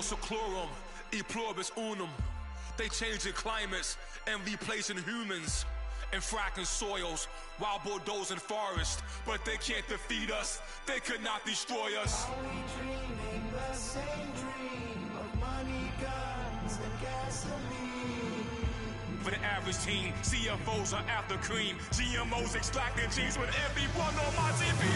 seclorum, e pluribus unum. They changing climates and replacing humans and fracking soils while bulldozing forests. But they can't defeat us, they could not destroy us. Are we dreaming the same dream of money, guns, and gasoline? For the average teen, CFOs are after cream. GMOs extracting genes with everyone on my TV.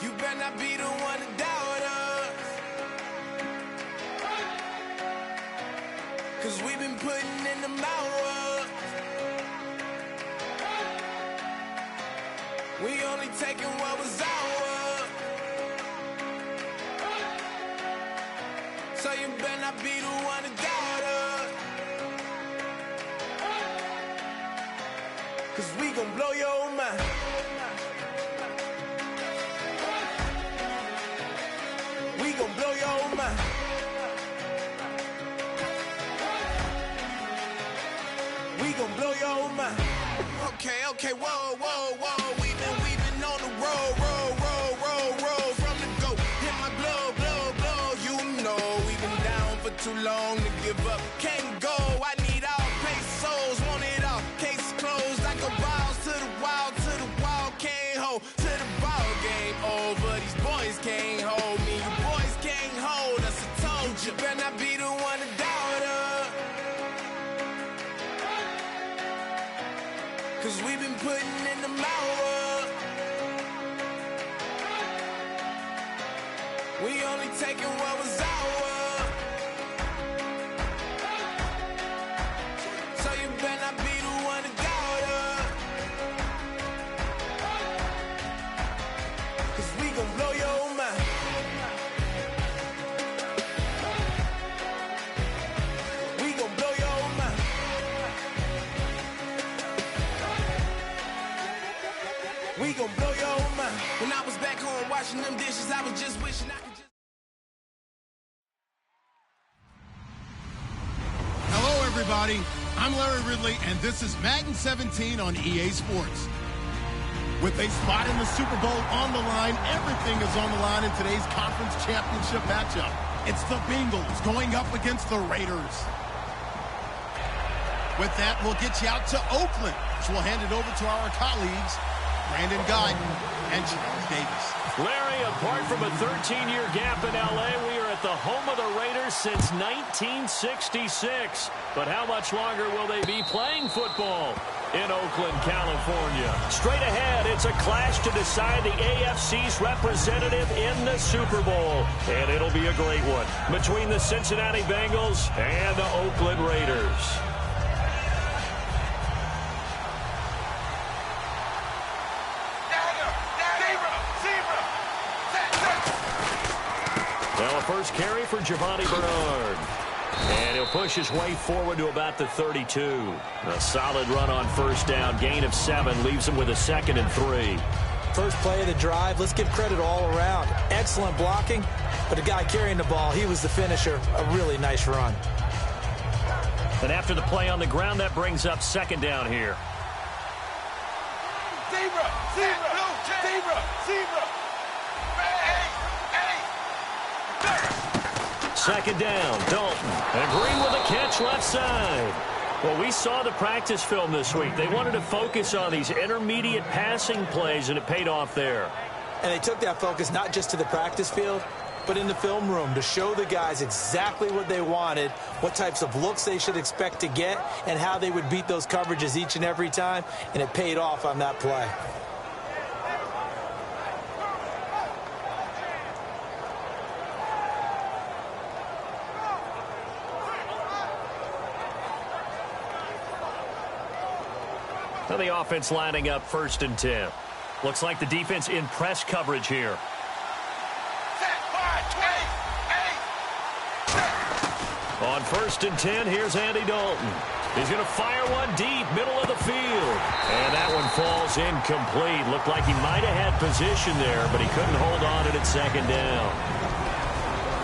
You better not be the one to doubt us, 'cause we've been putting in the hours. We only taking what was ours. So you better not be the one to doubt us, 'cause we gon' blow your mind. We gon' blow your mind. We gon' blow your mind. Okay, whoa, whoa, whoa. We've been on the road from the go. Hit my blow. You know we've been down for too long to give up. Can't go. I need all pesos, want it all. Case closed. I go balls to the wall, can't hold to the ball game over. These boys can't hold me. You boys can't hold us. I told you. You better not be the one to doubt us, 'cause we've been putting in the hours. We only taking what was ours. So you better not be the one to doubt us, 'cause we gon' blow your mind. We gon' blow your mind. We gon' blow your mind. When I was back home washing them dishes, I was just wishing I could just... Hello, everybody. I'm Larry Ridley, and this is Madden 17 on EA Sports. With a spot in the Super Bowl on the line, everything is on the line in today's conference championship matchup. It's the Bengals going up against the Raiders. With that, we'll get you out to Oakland, which we'll hand it over to our colleagues, Brandon Guyton and Charles Davis. Larry, apart from a 13-year gap in L.A., we are at the home of the Raiders since 1966. But how much longer will they be playing football in Oakland, California? Straight ahead, it's a clash to decide the AFC's representative in the Super Bowl. And it'll be a great one between the Cincinnati Bengals and the Oakland Raiders. Now a first carry for Giovanni Bernard. And he'll push his way forward to about the 32. A solid run on first down. Gain of 7 leaves him with a 2nd and 3. First play of the drive. Let's give credit all around. Excellent blocking. But the guy carrying the ball, he was the finisher. A really nice run. And after the play on the ground, that brings up 2nd down here. Zebra. 2nd down, Dalton. And Green with a catch left side. Well, we saw the practice film this week. They wanted to focus on these intermediate passing plays, and it paid off there. And they took that focus not just to the practice field, but in the film room to show the guys exactly what they wanted, what types of looks they should expect to get, and how they would beat those coverages each and every time, and it paid off on that play. Now the offense lining up 1st and 10. Looks like the defense in press coverage here. On 1st and 10, here's Andy Dalton. He's going to fire one deep, middle of the field. And that one falls incomplete. Looked like he might have had position there, but he couldn't hold on at 2nd down.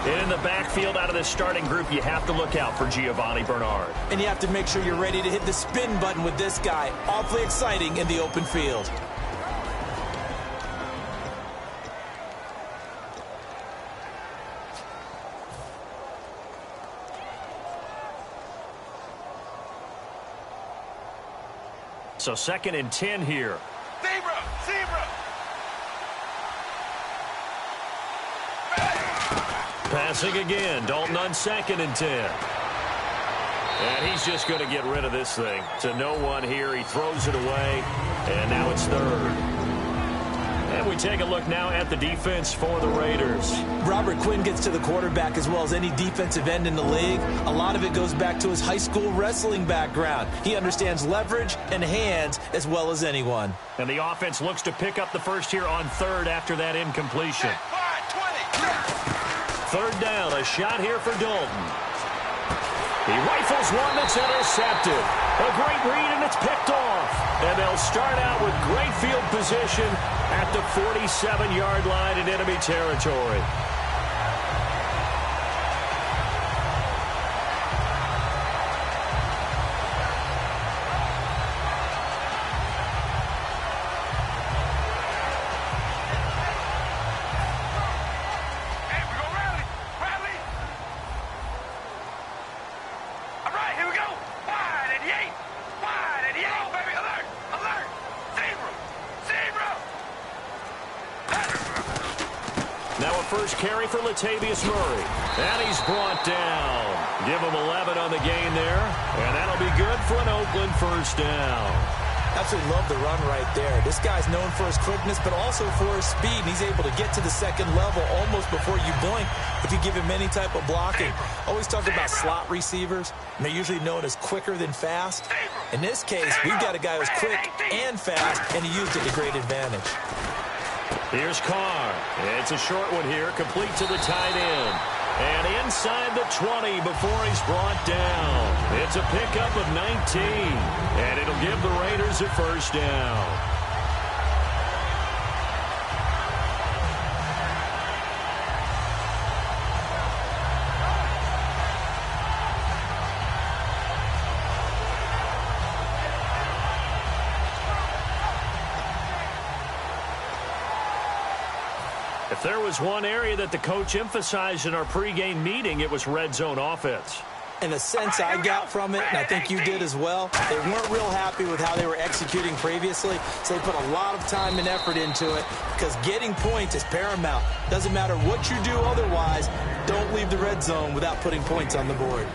In the backfield out of this starting group, you have to look out for Giovanni Bernard. And you have to make sure you're ready to hit the spin button with this guy. Awfully exciting in the open field. So 2nd and 10 here. Zebra! Passing again. Dalton on 2nd and 10. And he's just going to get rid of this thing. To no one here. He throws it away. And now it's 3rd. And we take a look now at the defense for the Raiders. Robert Quinn gets to the quarterback as well as any defensive end in the league. A lot of it goes back to his high school wrestling background. He understands leverage and hands as well as anyone. And the offense looks to pick up the first here on 3rd after that incompletion. 3rd down, a shot here for Dalton. He rifles one that's intercepted. A great read, and it's picked off. And they'll start out with great field position at the 47-yard line in enemy territory. First carry for Latavius Murray. And he's brought down. Give him 11 on the gain there. And that'll be good for an Oakland 1st down. Absolutely love the run right there. This guy's known for his quickness, but also for his speed. He's able to get to the 2nd level almost before you blink if you give him any type of blocking. Always talk about slot receivers, and they're usually known as quicker than fast. In this case, we've got a guy who's quick and fast, and he used it to great advantage. Here's Carr. It's a short one here, complete to the tight end. And inside the 20 before he's brought down. It's a pickup of 19. And it'll give the Raiders a 1st down. If there was one area that the coach emphasized in our pregame meeting, it was red zone offense. And the sense I got from it, and I think you did as well, they weren't real happy with how they were executing previously, so they put a lot of time and effort into it because getting points is paramount. Doesn't matter what you do otherwise, don't leave the red zone without putting points on the board.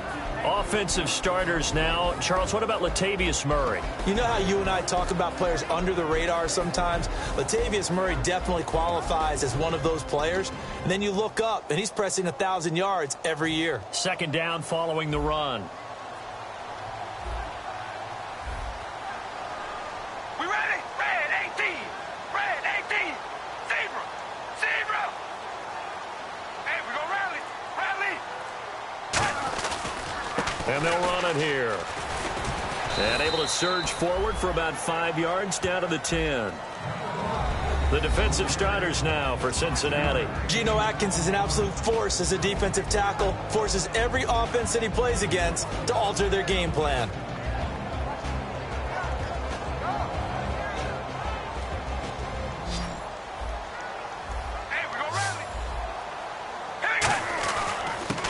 Offensive starters now. Charles, what about Latavius Murray? You know how you and I talk about players under the radar sometimes? Latavius Murray definitely qualifies as one of those players. And then you look up, and he's pressing 1,000 yards every year. 2nd down following the run. We ready? Red 18. Red 18. Zebra. Hey, we gonna rally. And they'll run it here. And able to surge forward for about 5 yards down to the 10. The defensive starters now for Cincinnati. Geno Atkins is an absolute force as a defensive tackle. Forces every offense that he plays against to alter their game plan.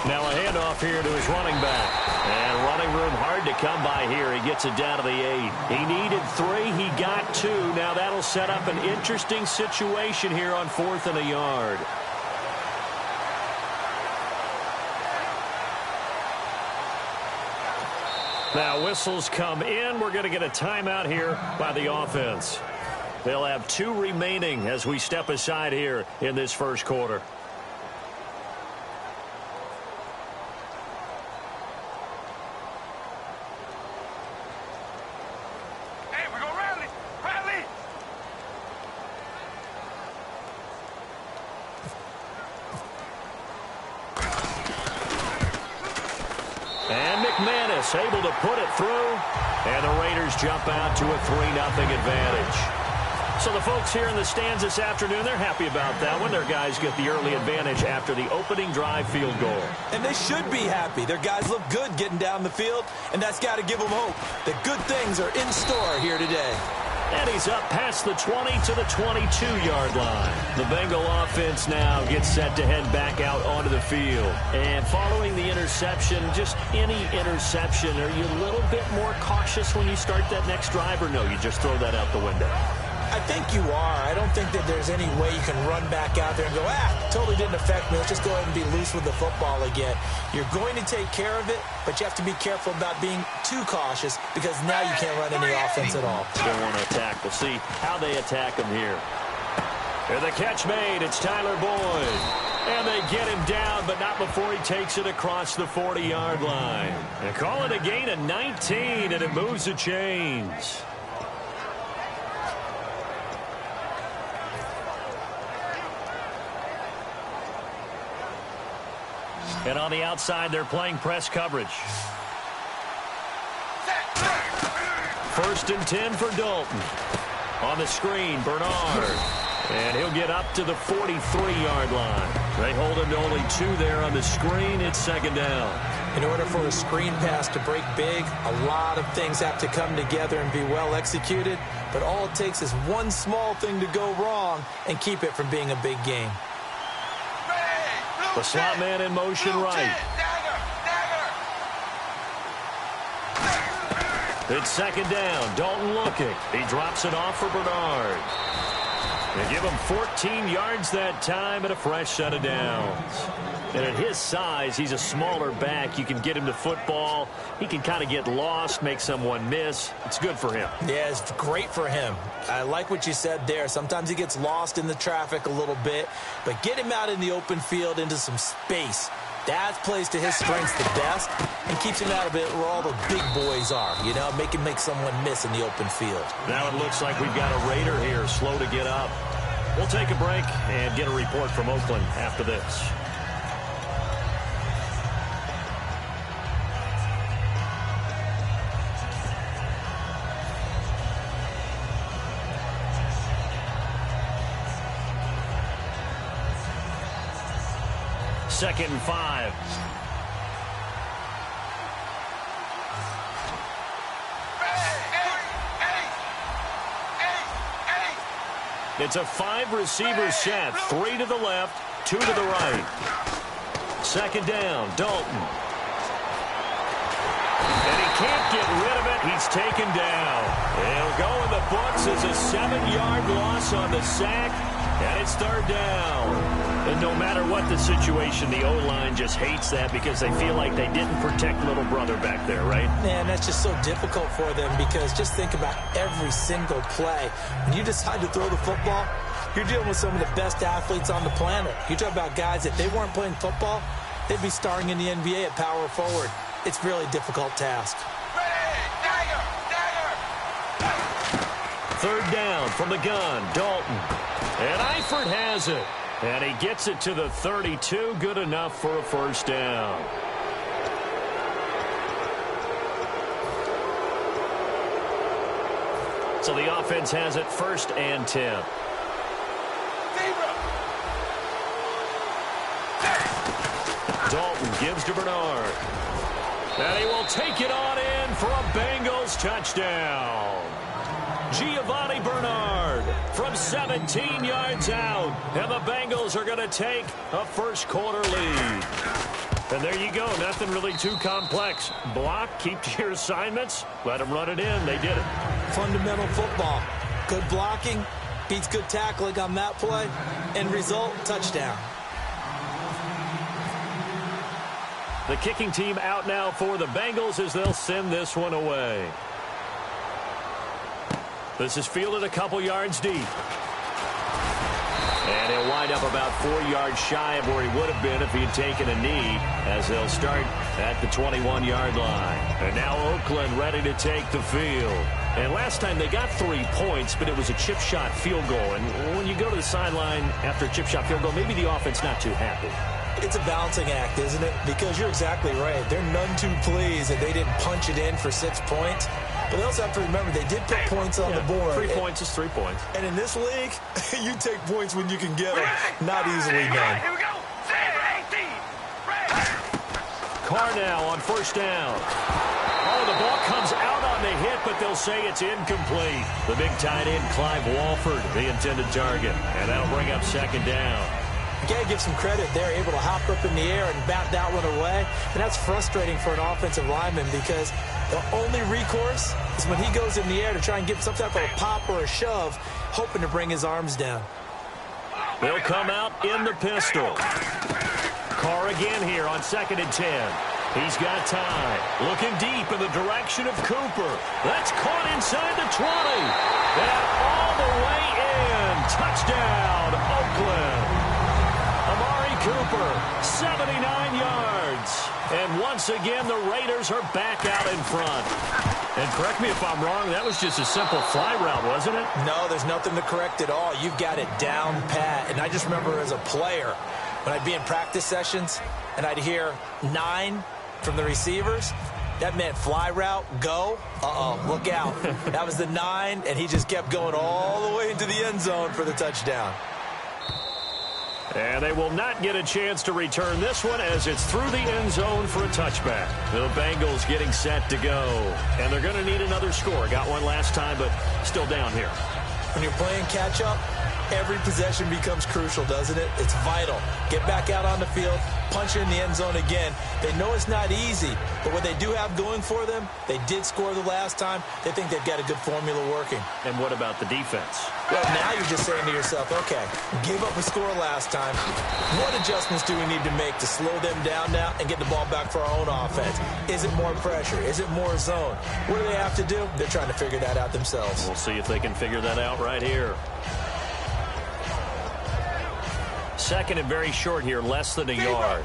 Now a handoff here to his running back. And running room hard to come by here. He gets it down to the 8. He needed 3. He got 2. Now that'll set up an interesting situation here on 4th and a yard. Now whistles come in. We're going to get a timeout here by the offense. They'll have 2 remaining as we step aside here in this first quarter. Hey, we gonna rally. pass, able to put it through, and the Raiders jump out to a 3-0 advantage. So the folks here in the stands this afternoon, they're happy about that one. Their guys get the early advantage after the opening drive field goal. And they should be happy. Their guys look good getting down the field, and that's got to give them hope that good things are in store here today. And he's up past the 20 to the 22-yard line. The Bengal offense now gets set to head back out onto the field. And following the interception, just any interception, are you a little bit more cautious when you start that next drive, or no, you just throw that out the window? I think you are. I don't think that there's any way you can run back out there and go, totally didn't affect me. Let's just go ahead and be loose with the football again. You're going to take care of it, but you have to be careful about being too cautious because now you can't run any offense at all. They want to attack. We'll see how they attack them here. And the catch made. It's Tyler Boyd. And they get him down, but not before he takes it across the 40-yard line. And call it a gain of 19, and it moves the chains. And on the outside, they're playing press coverage. 1st and 10 for Dalton. On the screen, Bernard. And he'll get up to the 43-yard line. They hold him to only 2 there on the screen. It's 2nd down. In order for a screen pass to break big, a lot of things have to come together and be well executed. But all it takes is one small thing to go wrong and keep it from being a big game. The slot man in motion right. It's 2nd down. Dalton looking. He drops it off for Bernard. They give him 14 yards that time and a fresh set of downs. And at his size, he's a smaller back. You can get him to football. He can kind of get lost, make someone miss. It's good for him. Yeah, it's great for him. I like what you said there. Sometimes he gets lost in the traffic a little bit, but get him out in the open field into some space. That plays to his strengths the best and keeps him out of it where all the big boys are, you know, make someone miss in the open field. Now it looks like we've got a Raider here slow to get up. We'll take a break and get a report from Oakland after this. Second and 5. It's a 5-receiver set. 3 to the left, 2 to the right. 2nd down, Dalton. And he can't get rid of it. He's taken down. It'll go in the books as a 7-yard loss on the sack. And it's 3rd down. And no matter what the situation, the O-line just hates that because they feel like they didn't protect little brother back there, right? Man, that's just so difficult for them because just think about every single play. When you decide to throw the football, you're dealing with some of the best athletes on the planet. You talk about guys, if they weren't playing football, they'd be starring in the NBA at power forward. It's a really difficult task. 3rd down from the gun, Dalton. And Eifert has it. And he gets it to the 32. Good enough for a 1st down. So the offense has it 1st and 10. Dalton gives to Bernard. And he will take it on in for a Bengals touchdown. Giovanni Bernard from 17 yards out. And the Bengals are going to take a 1st quarter lead. And there you go. Nothing really too complex. Block, keep to your assignments, let them run it in. They did it. Fundamental football. Good blocking beats good tackling on that play. End result, touchdown. The kicking team out now for the Bengals as they'll send this one away. This is fielded a couple yards deep. And he'll wind up about 4 yards shy of where he would have been if he had taken a knee, as they'll start at the 21-yard line. And now Oakland ready to take the field. And last time they got 3 points, but it was a chip shot field goal. And when you go to the sideline after a chip shot field goal, maybe the offense not too happy. It's a balancing act, isn't it? Because you're exactly right. They're none too pleased that they didn't punch it in for 6 points. But they also have to remember they did put points on the board. 3 points is 3 points. And in this league, you take points when you can get them. Not easily done. Here we go. Carr now on first down. Oh, the ball comes out on the hit, but they'll say it's incomplete. The big tight end, Clive Walford, the intended target. And that'll bring up second down. You got to give some credit. They're able to hop up in the air and bat that one away. And that's frustrating for an offensive lineman because the only recourse is when he goes in the air to try and give some type of a pop or a shove, hoping to bring his arms down. They'll come out in the pistol. Carr again here on 2nd and 10. He's got time. Looking deep in the direction of Cooper. That's caught inside the 20. And all the way in. Touchdown, Oakland. Amari Cooper, 79 yards. And once again, the Raiders are back out in front. And correct me if I'm wrong, that was just a simple fly route, wasn't it? No, there's nothing to correct at all. You've got it down pat. And I just remember as a player, when I'd be in practice sessions and I'd hear 9 from the receivers, that meant fly route, go. Look out. That was the 9, and he just kept going all the way into the end zone for the touchdown. And they will not get a chance to return this one as it's through the end zone for a touchback. The Bengals getting set to go. And they're going to need another score. Got one last time, but still down here. When you're playing catch-up, every possession becomes crucial, doesn't it? It's vital. Get back out on the field, punch it in the end zone again. They know it's not easy, but what they do have going for them, they did score the last time. They think they've got a good formula working. And what about the defense? Well, now you're just saying to yourself, okay, gave up a score last time. What adjustments do we need to make to slow them down now and get the ball back for our own offense? Is it more pressure? Is it more zone? What do they have to do? They're trying to figure that out themselves. We'll see if they can figure that out right here. 2nd and very short here, less than a yard.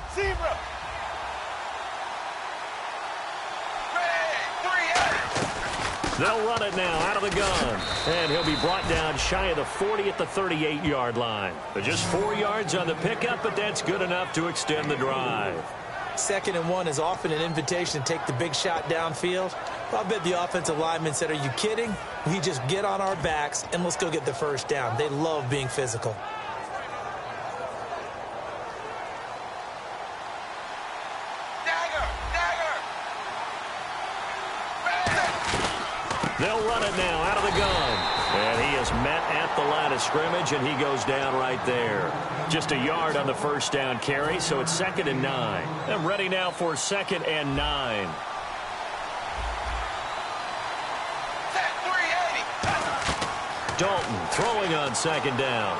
They'll run it now out of the gun. And he'll be brought down shy of the 40 at the 38-yard line. But just 4 yards on the pickup, but that's good enough to extend the drive. 2nd and 1 is often an invitation to take the big shot downfield. I bet the offensive lineman said, are you kidding? We just get on our backs and let's go get the first down. They love being physical. They'll run it now out of the gun. And he is met at the line of scrimmage, and he goes down right there. Just a yard on the first down carry, so it's 2nd and 9. And ready now for 2nd and 9. Dalton throwing on 2nd down.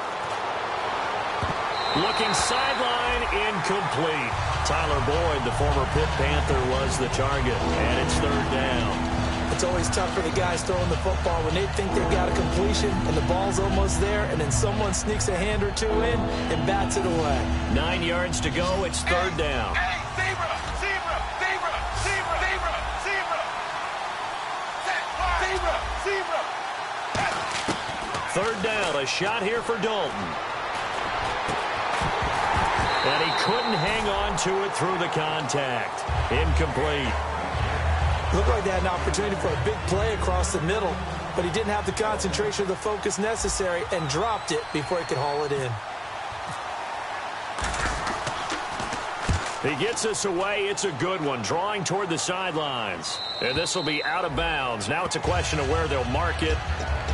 Looking sideline, incomplete. Tyler Boyd, the former Pitt Panther, was the target, and it's 3rd down. It's always tough for the guys throwing the football when they think they've got a completion and the ball's almost there, and then someone sneaks a hand or two in and bats it away. 9 yards to go. It's 3rd down. Third down, a shot here for Dalton. And he couldn't hang on to it through the contact. Incomplete. Looked like they had an opportunity for a big play across the middle, but he didn't have the concentration or the focus necessary and dropped it before he could haul it in. He gets us away. It's a good one, drawing toward the sidelines. And this will be out of bounds. Now it's a question of where they'll mark it.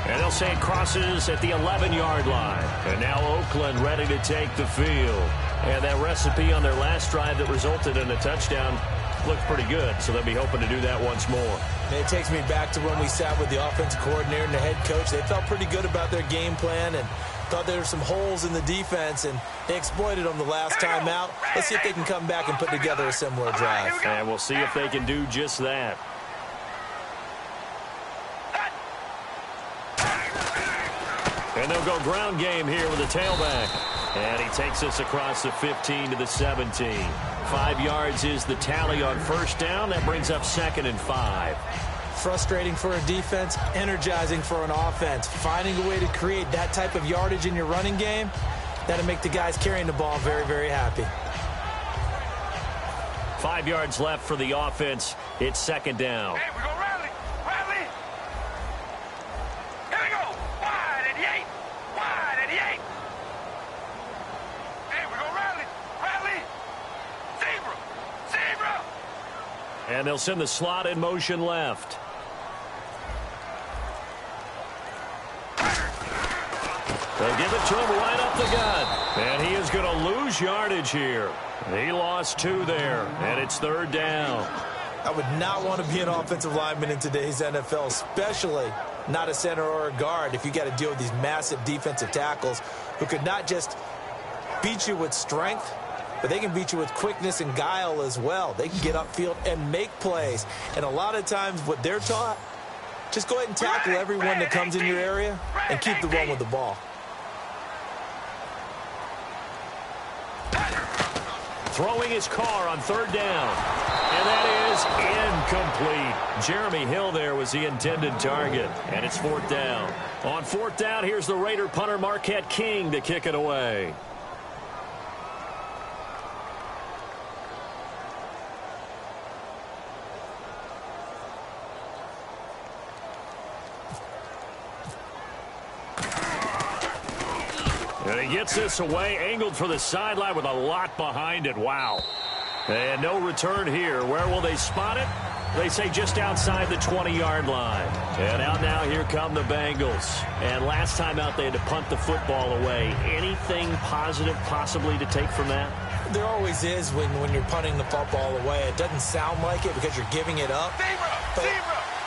And they'll say it crosses at the 11-yard line. And now Oakland ready to take the field. And that recipe on their last drive that resulted in a touchdown looked pretty good, so they'll be hoping to do that once more. And it takes me back to when we sat with the offensive coordinator and the head coach. They felt pretty good about their game plan and thought there were some holes in the defense, and they exploited them the last time out. Let's see if they can come back and put together a similar drive. And we'll see if they can do just that. And they'll go ground game here with a tailback. And he takes us across the 15 to the 17. 5 yards is the tally on first down. That brings up 2nd and 5. Frustrating for a defense, energizing for an offense. Finding a way to create that type of yardage in your running game, that'll make the guys carrying the ball very, very happy. 5 yards left for the offense. It's second down. Hey, we're going to rally. Rally. Here we go. Wide at the 8. Wide at the 8. Hey, we're going to rally. Rally. Zebra. Zebra. And they'll send the slot in motion left. They'll give it to him right up the gut. And he is going to lose yardage here. He lost 2 there, and it's third down. I would not want to be an offensive lineman in today's NFL, especially not a center or a guard, if you got to deal with these massive defensive tackles who could not just beat you with strength, but they can beat you with quickness and guile as well. They can get upfield and make plays. And a lot of times what they're taught, just go ahead and tackle everyone that comes in your area and keep the one with the ball. Throwing his car on third down. And that is incomplete. Jeremy Hill there was the intended target. And it's fourth down. On fourth down, here's the Raider punter Marquette King to kick it away. And he gets this away, angled for the sideline with a lot behind it. Wow. And no return here. Where will they spot it? They say just outside the 20-yard line. And out now, here come the Bengals. And last time out, they had to punt the football away. Anything positive possibly to take from that? There always is when you're punting the football away. It doesn't sound like it because you're giving it up. But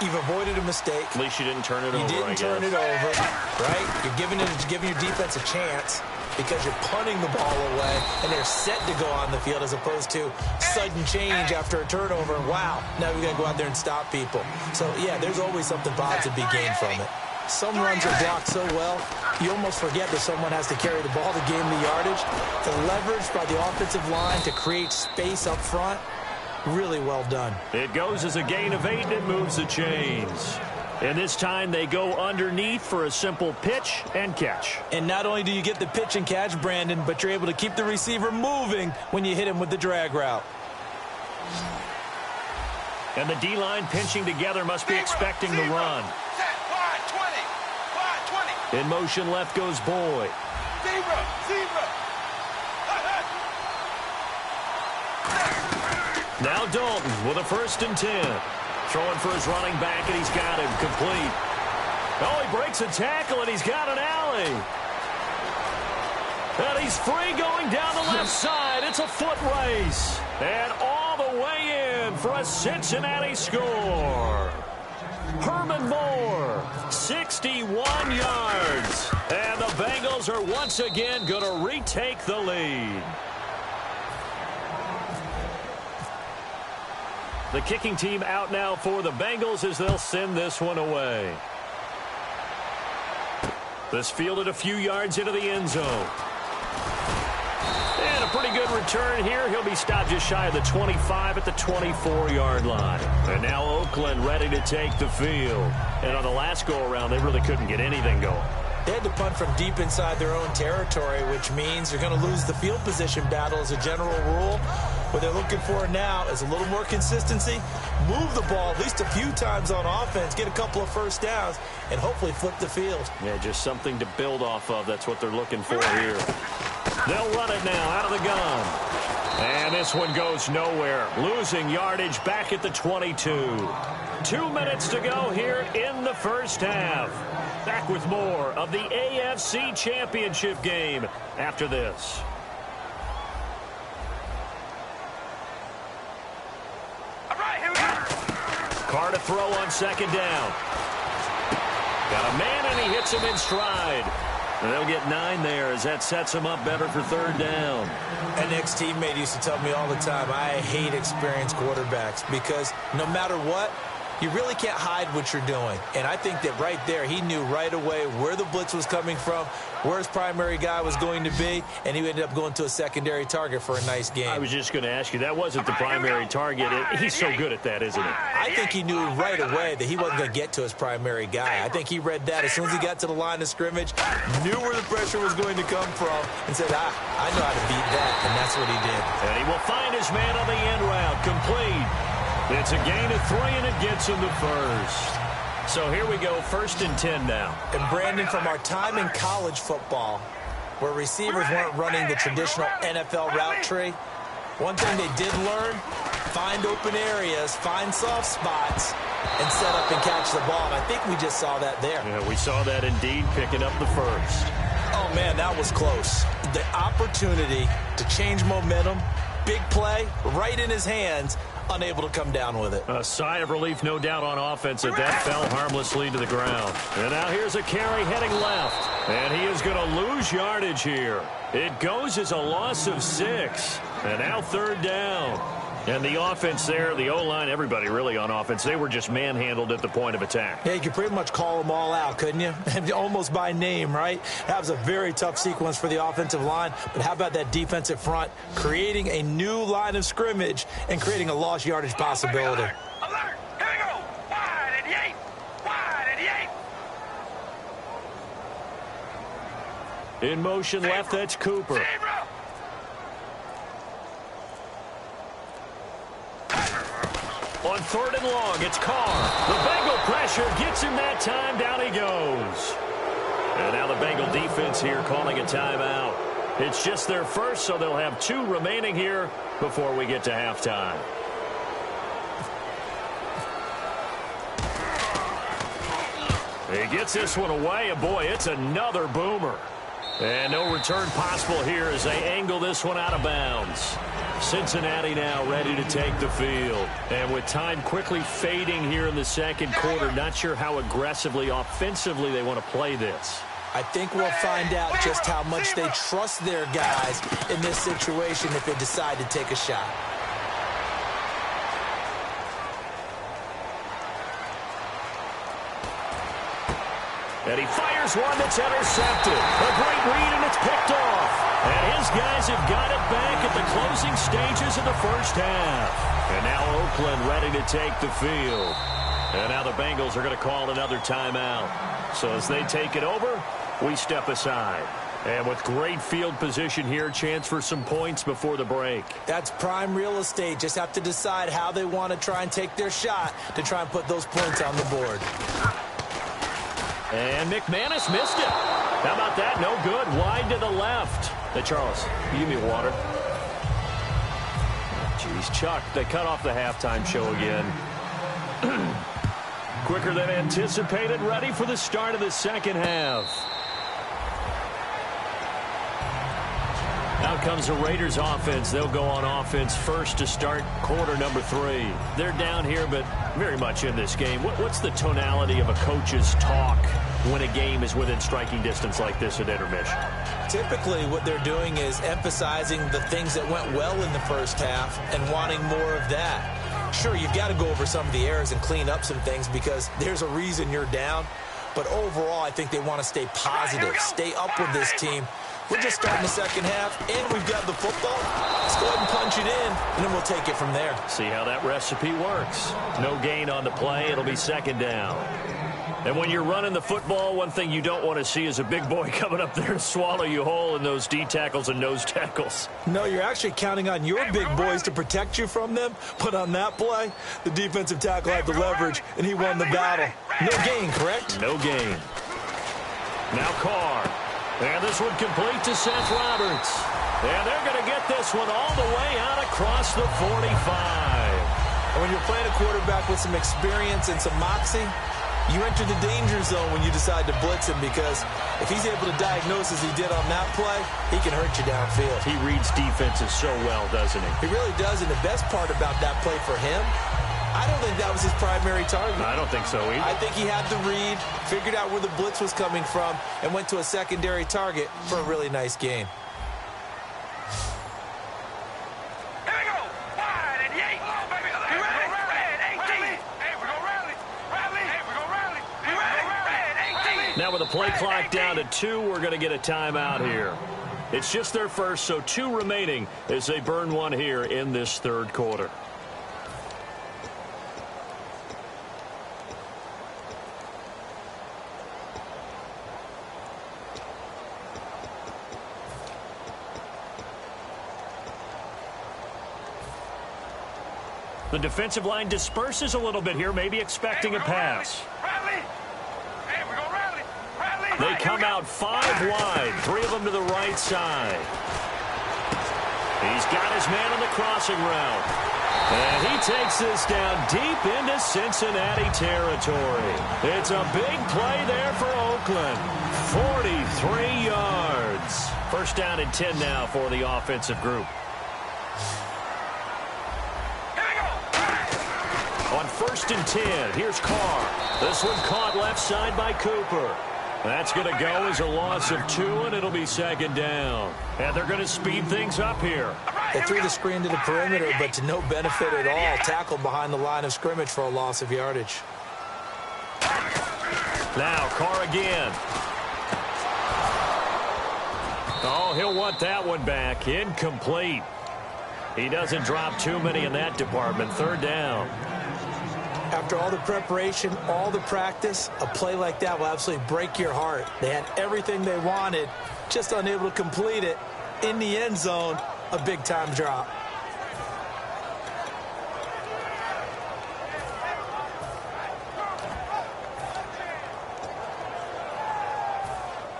you've avoided a mistake. At least you didn't turn it over, You didn't turn it over, right? You're giving your defense a chance because you're punting the ball away, and they're set to go on the field as opposed to sudden change after a turnover. And wow, now we got to go out there and stop people. So, yeah, there's always something positive to be gained from it. Some runs are blocked so well, you almost forget that someone has to carry the ball to gain the yardage. The leverage by the offensive line to create space up front, really well done. It goes as a gain of 8, and it moves the chains. And this time they go underneath for a simple pitch and catch. And not only do you get the pitch and catch, Brandon, but you're able to keep the receiver moving when you hit him with the drag route. And the D-line pinching together must be expecting the run. In motion left goes Boyd. Now Dalton with a 1st and 10. Throwing for his running back, and he's got him complete. Oh, he breaks a tackle, and he's got an alley. And he's free going down the left side. It's a foot race. And all the way in for a Cincinnati score. Herman Moore, 61 yards. And the Bengals are once again going to retake the lead. The kicking team out now for the Bengals as they'll send this one away. This fielded a few yards into the end zone. And a pretty good return here. He'll be stopped just shy of the 25 at the 24-yard line. And now Oakland ready to take the field. And on the last go-around, they really couldn't get anything going. They had to punt from deep inside their own territory, which means they're going to lose the field position battle as a general rule. What they're looking for now is a little more consistency, move the ball at least a few times on offense, get a couple of first downs, and hopefully flip the field. Yeah, just something to build off of. That's what they're looking for here. They'll run it now out of the gun. And this one goes nowhere. Losing yardage back at the 22. 2 minutes to go here in the first half. Back with more of the AFC Championship game after this. All right, here we go. Carr to throw on second down. Got a man, and he hits him in stride. And they'll get 9 there as that sets him up better for third down. An ex-teammate used to tell me all the time, I hate experienced quarterbacks because no matter what, you really can't hide what you're doing. And I think that right there, he knew right away where the blitz was coming from, where his primary guy was going to be, and he ended up going to a secondary target for a nice game. I was just going to ask you, that wasn't the primary target. He's so good at that, isn't he? I think he knew right away that he wasn't going to get to his primary guy. I think he read that as soon as he got to the line of scrimmage, knew where the pressure was going to come from, and said, I know how to beat that, and that's what he did. And he will find his man on the end route, complete. It's a gain of 3, and it gets him the first. So here we go, 1st and 10 now. And Brandon, from our time in college football, where receivers weren't running the traditional NFL route tree, one thing they did learn, find open areas, find soft spots, and set up and catch the ball. And I think we just saw that there. Yeah, we saw that indeed, picking up the first. Oh, man, that was close. The opportunity to change momentum, big play, right in his hands, unable to come down with it. A sigh of relief, no doubt, on offense that fell harmlessly to the ground. And now here's a carry heading left. And he is going to lose yardage here. It goes as a loss of 6. And now 3rd down. And the offense there, the O-line, everybody really on offense, they were just manhandled at the point of attack. Yeah, you could pretty much call them all out, couldn't you? Almost by name, right? That was a very tough sequence for the offensive line. But how about that defensive front creating a new line of scrimmage and creating a lost yardage possibility? Alert! Alert! Here we go! Wide at the 8! Wide at the 8! In motion left, that's Cooper. Zebra! On 3rd and long, it's Carr. The Bengal pressure gets him that time. Down he goes. And now the Bengal defense here calling a timeout. It's just their first, so they'll have 2 remaining here before we get to halftime. He gets this one away, and boy, it's another boomer. And no return possible here as they angle this one out of bounds. Cincinnati now ready to take the field. And with time quickly fading here in the second quarter, not sure how aggressively, offensively they want to play this. I think we'll find out just how much they trust their guys in this situation if they decide to take a shot. And he fires one that's intercepted. A great read, and it's picked off. And his guys have got it back at the closing stages of the first half. And now Oakland ready to take the field. And now the Bengals are going to call another timeout. So as they take it over, we step aside. And with great field position here, chance for some points before the break. That's prime real estate. Just have to decide how they want to try and take their shot to try and put those points on the board. And McManus missed it. How about that? No good. Wide to the left. Hey, Charles, give me water. Jeez, Chuck, they cut off the halftime show again. Quicker than anticipated, ready for the start of the second half. Out comes the Raiders offense. They'll go on offense first to start quarter number 3. They're down here, but very much in this game. What's the tonality of a coach's talk when a game is within striking distance like this at intermission? Typically, what they're doing is emphasizing the things that went well in the first half and wanting more of that. Sure, you've got to go over some of the errors and clean up some things because there's a reason you're down. But overall, I think they want to stay positive, stay up with this team. We're just starting the second half, and we've got the football. Let's go ahead and punch it in, and then we'll take it from there. See how that recipe works. No gain on the play. It'll be second down. And when you're running the football, one thing you don't want to see is a big boy coming up there and swallow you whole in those D tackles and nose tackles. No, you're actually counting on your big boys to protect you from them. But on that play, the defensive tackle had the leverage, and he won the battle. No gain, correct? No gain. Now Carr. And this one complete to Seth Roberts. And they're going to get this one all the way out across the 45. And when you're playing a quarterback with some experience and some moxie, you enter the danger zone when you decide to blitz him because if he's able to diagnose as he did on that play, he can hurt you downfield. He reads defenses so well, doesn't he? He really does, and the best part about that play for him, I don't think that was his primary target. I don't think so either. I think he had the read, figured out where the blitz was coming from, and went to a secondary target for a really nice gain. Here we go. Wide at the 8. Oh, baby. You ready? Red 18. Hey, we're going to rally. Rally. Hey, we're going to rally. You ready? Red 18. Now with a play clock down to 2. We're going to get a timeout here. It's just their first, so 2 remaining as they burn one here in this third quarter. The defensive line disperses a little bit here, maybe expecting a pass. They come out 5 wide, 3 of them to the right side. He's got his man on the crossing route. And he takes this down deep into Cincinnati territory. It's a big play there for Oakland. 43 yards. First down and 10 now for the offensive group. On 1st and 10, here's Carr. This one caught left side by Cooper. That's going to go as a loss of 2, and it'll be 2nd down. And they're going to speed things up here. They threw the screen to the perimeter, but to no benefit at all. Tackled behind the line of scrimmage for a loss of yardage. Now, Carr again. Oh, he'll want that one back. Incomplete. He doesn't drop too many in that department. 3rd down. After all the preparation, all the practice, a play like that will absolutely break your heart. They had everything they wanted, just unable to complete it. In the end zone, a big-time drop.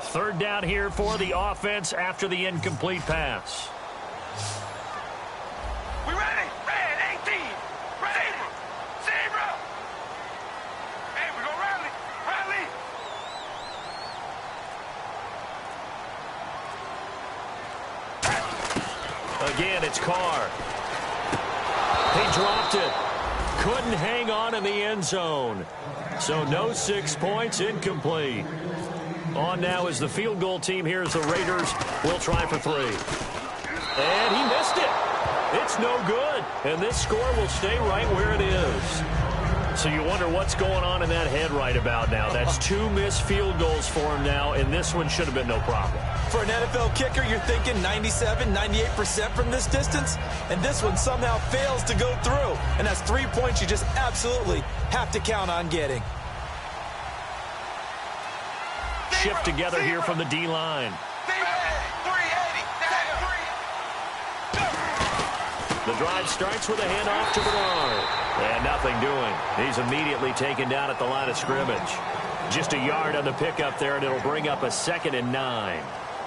Third down here for the offense after the incomplete pass. We ready? Red 18. Ready? Zebra. Hey, we go rally. Rally. Again, it's Carr. He dropped it. Couldn't hang on in the end zone. So no 6 points, incomplete. On now is the field goal team here as the Raiders will try for 3. And he missed it. It's no good. And this score will stay right where it is. So you wonder what's going on in that head right about now. That's 2 missed field goals for him now, and this one should have been no problem. For an NFL kicker, you're thinking 97, 98% from this distance, and this one somehow fails to go through. And that's 3 points you just absolutely have to count on getting. Shift together here from the D-line. The drive starts with a handoff to Bernard. And nothing doing. He's immediately taken down at the line of scrimmage. Just a yard on the pickup there, and it'll bring up a 2nd and 9.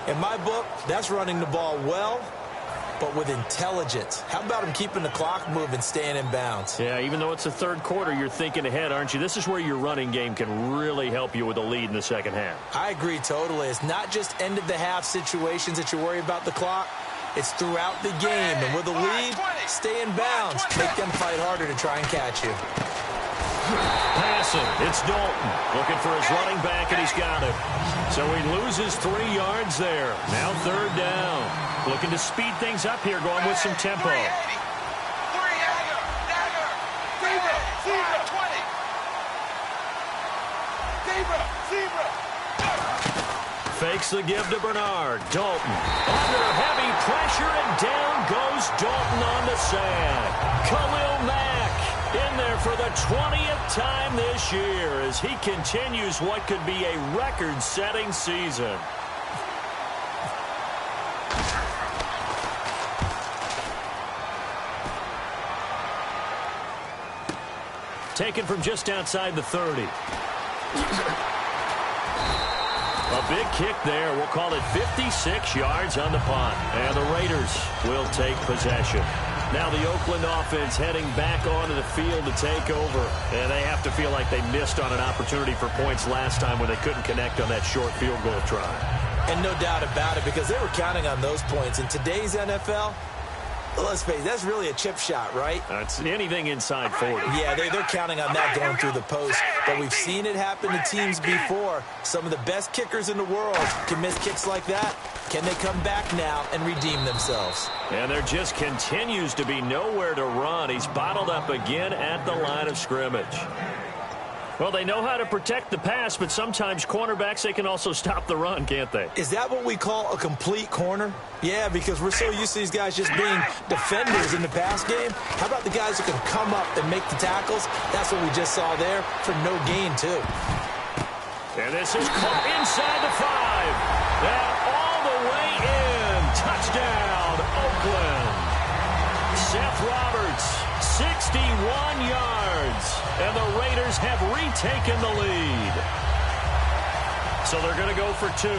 In my book, that's running the ball well, but with intelligence. How about him keeping the clock moving, staying in bounds? Yeah, even though it's the third quarter, you're thinking ahead, aren't you? This is where your running game can really help you with a lead in the second half. I agree totally. It's not just end-of-the-half situations that you worry about the clock. It's throughout the game. And with a lead, stay in bounds. Make them fight harder to try and catch you. Passing. It's Dalton looking for his running back, and he's got it. So he loses 3 yards there. Now 3rd down. Looking to speed things up here, going with some tempo. Fakes the give to Bernard. Dalton under heavy pressure, and down goes Dalton on the sack. Khalil Mack in there for the 20th time this year as he continues what could be a record-setting season. Taken from just outside the 30. A big kick there. We'll call it 56 yards on the punt. And the Raiders will take possession. Now the Oakland offense heading back onto the field to take over. And they have to feel like they missed on an opportunity for points last time when they couldn't connect on that short field goal try. And no doubt about it, because they were counting on those points. In today's NFL, let's face it, that's really a chip shot, right? It's anything inside 40. Yeah, they're counting on that going through the post. But we've seen it happen to teams before. Some of the best kickers in the world can miss kicks like that. Can they come back now and redeem themselves? And there just continues to be nowhere to run. He's bottled up again at the line of scrimmage. Well, they know how to protect the pass, but sometimes cornerbacks, they can also stop the run, can't they? Is that what we call a complete corner? Yeah, because we're so used to these guys just being defenders in the pass game. How about the guys who can come up and make the tackles? That's what we just saw there for no gain, too. And this is caught inside the 5. And all the way in. Touchdown, Oakland. Seth Roberts, 61 yards. And the Raiders have retaken the lead. So they're going to go for 2. All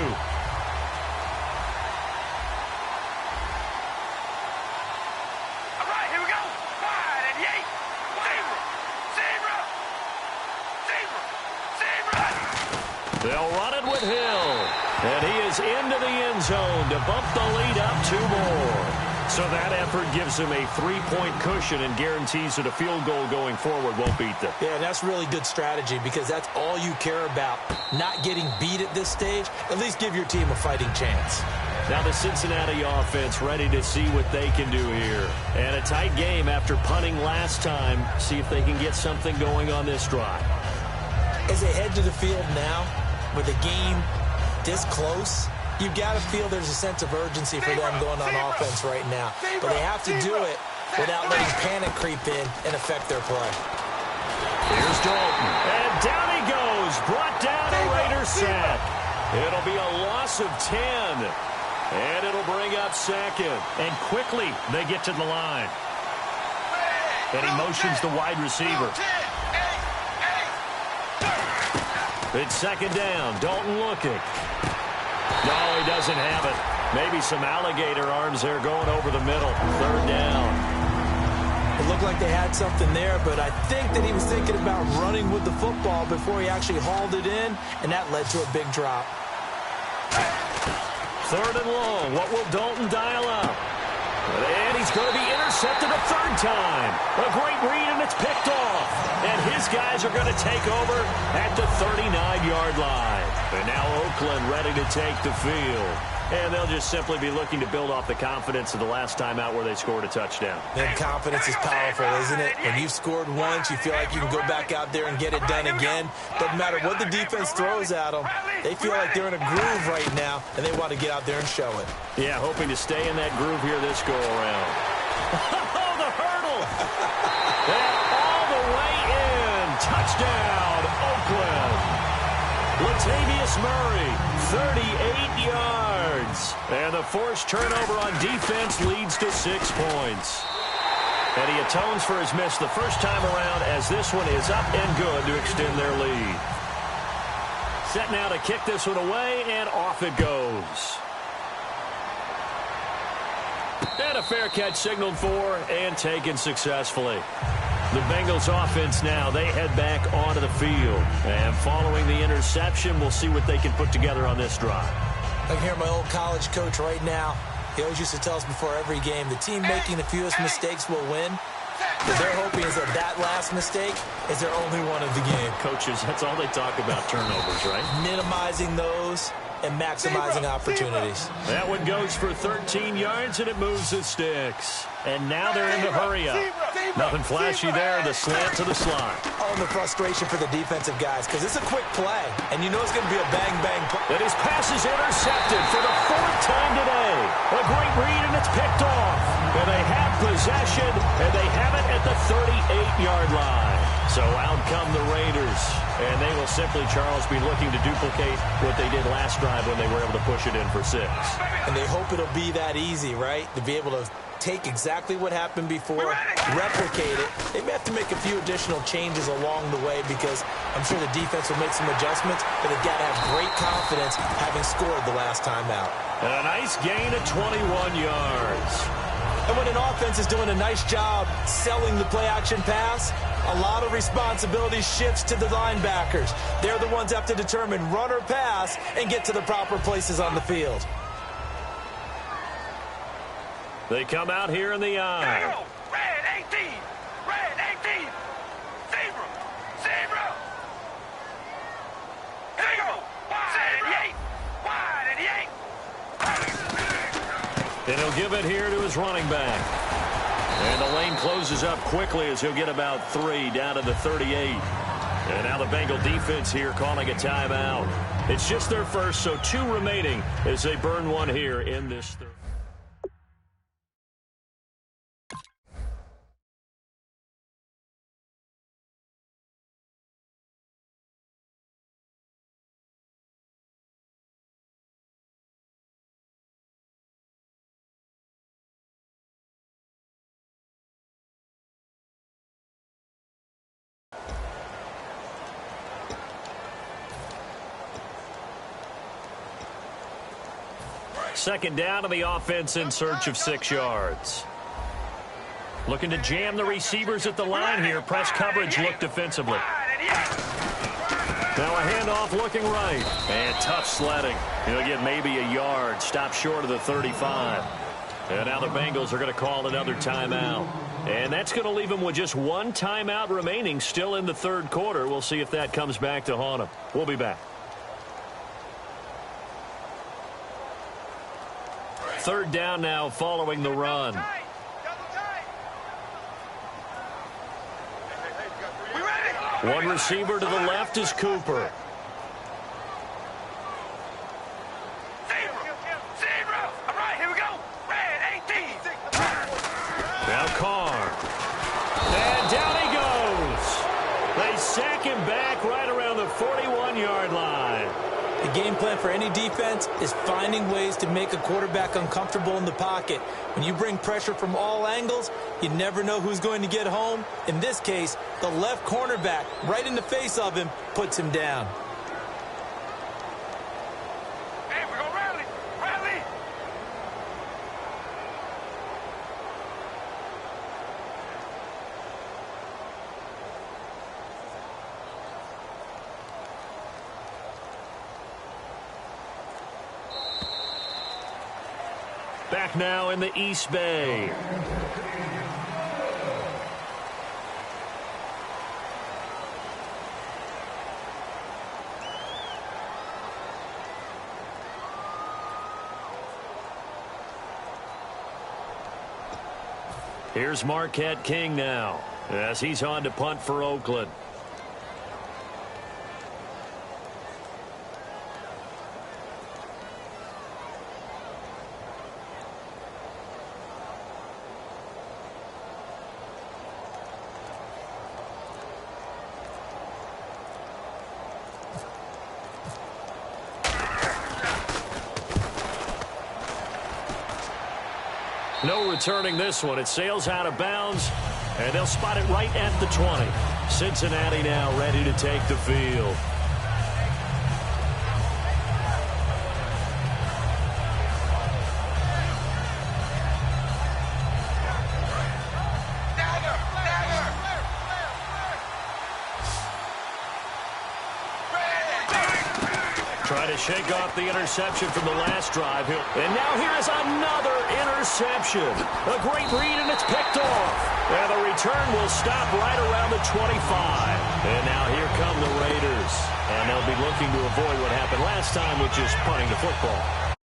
right, here we go. Wide and Yates. Zebra. They'll run it with Hill. And he is into the end zone to bump the lead up 2 more. So that effort gives them a 3-point cushion and guarantees that a field goal going forward won't beat them. Yeah, that's really good strategy because that's all you care about. Not getting beat at this stage. At least give your team a fighting chance. Now the Cincinnati offense ready to see what they can do here. And a tight game after punting last time. See if they can get something going on this drive. As they head to the field now, with the game this close, you've got to feel there's a sense of urgency for them going on offense right now. But they have to do it without letting panic creep in and affect their play. Here's Dalton. And down he goes. Brought down a Raider sack. It'll be a loss of 10. And it'll bring up second. And quickly they get to the line. And he motions the wide receiver. It's second down. Dalton looking. No, he doesn't have it. Maybe some alligator arms there going over the middle. Third down. It looked like they had something there, but I think that he was thinking about running with the football before he actually hauled it in, and that led to a big drop. Third and long. What will Dalton dial up? And he's going to be intercepted a third time. A great read, and it's picked off. And his guys are going to take over at the 39-yard line. And now Oakland ready to take the field. And they'll just simply be looking to build off the confidence of the last time out where they scored a touchdown. And confidence is powerful, isn't it? When you've scored once, you feel like you can go back out there and get it done again. Doesn't matter what the defense throws at them. They feel like they're in a groove right now, and they want to get out there and show it. Yeah, hoping to stay in that groove here this go-around. Oh, the hurdle! And all the way in. Touchdown, Oakland. Latavius Murray, 38 yards. And the forced turnover on defense leads to 6 points. And he atones for his miss the first time around as this one is up and good to extend their lead. Set now to kick this one away, and off it goes. And a fair catch signaled for and taken successfully. The Bengals offense now, they head back onto the field. And following the interception, we'll see what they can put together on this drive. I can hear my old college coach right now. He always used to tell us before every game, the team making the fewest mistakes will win. What they're hoping is that that last mistake is their only one of the game. Coaches, that's all they talk about, turnovers, right? Minimizing those and maximizing opportunities. That one goes for 13 yards, and it moves the sticks. And now they're in the hurry-up. Nothing flashy there, the slant to the slot. Oh, and the frustration for the defensive guys, because it's a quick play, and you know it's going to be a bang-bang play. And his pass is intercepted for the 4th time today. A great read, and it's picked off. And they have possession, and they have it at the 38-yard line. So out come the Raiders. And they will simply, Charles, be looking to duplicate what they did last drive when they were able to push it in for 6. And they hope it'll be that easy, right? To be able to take exactly what happened before, replicate it. They may have to make a few additional changes along the way because I'm sure the defense will make some adjustments, but they've got to have great confidence having scored the last time out. And a nice gain of 21 yards. And when an offense is doing a nice job selling the play-action pass, a lot of responsibility shifts to the linebackers. They're the ones that have to determine run or pass and get to the proper places on the field. They come out here in the eye. Red 18. Red 18. Zebra. Zebra. Zebra. Wide and 8. Wide and 8. And he'll give it here to his running back. And the lane closes up quickly as he'll get about 3 down to the 38. And now the Bengal defense here calling a timeout. It's just their first, so 2 remaining as they burn one here in this third. Second down, to the offense in search of 6 yards. Looking to jam the receivers at the line here. Press coverage look defensively. Now a handoff looking right. And tough sledding. He'll get maybe a yard. Stop short of the 35. And now the Bengals are going to call another timeout. And that's going to leave them with just 1 timeout remaining still in the third quarter. We'll see if that comes back to haunt them. We'll be back. Third down now following the run. One receiver to the left is Cooper. All right, here we go. Red 18. Now Carr. And down he goes. They sack him back right around the 41-yard line. The game plan for any defense is finding ways to make a quarterback uncomfortable in the pocket. When you bring pressure from all angles, you never know who's going to get home. In this case, the left cornerback, right in the face of him, puts him down. Hey, we're going to rally. Rally. Back now in the East Bay. Here's Marquette King now as he's on to punt for Oakland. No returning this one. It sails out of bounds, and they'll spot it right at the 20. Cincinnati now ready to take the field. Trying to shake off the interception from the last drive. And now here is another interception. A great read, and it's picked off. And the return will stop right around the 25. And now here come the Raiders. And they'll be looking to avoid what happened last time, which is punting the football.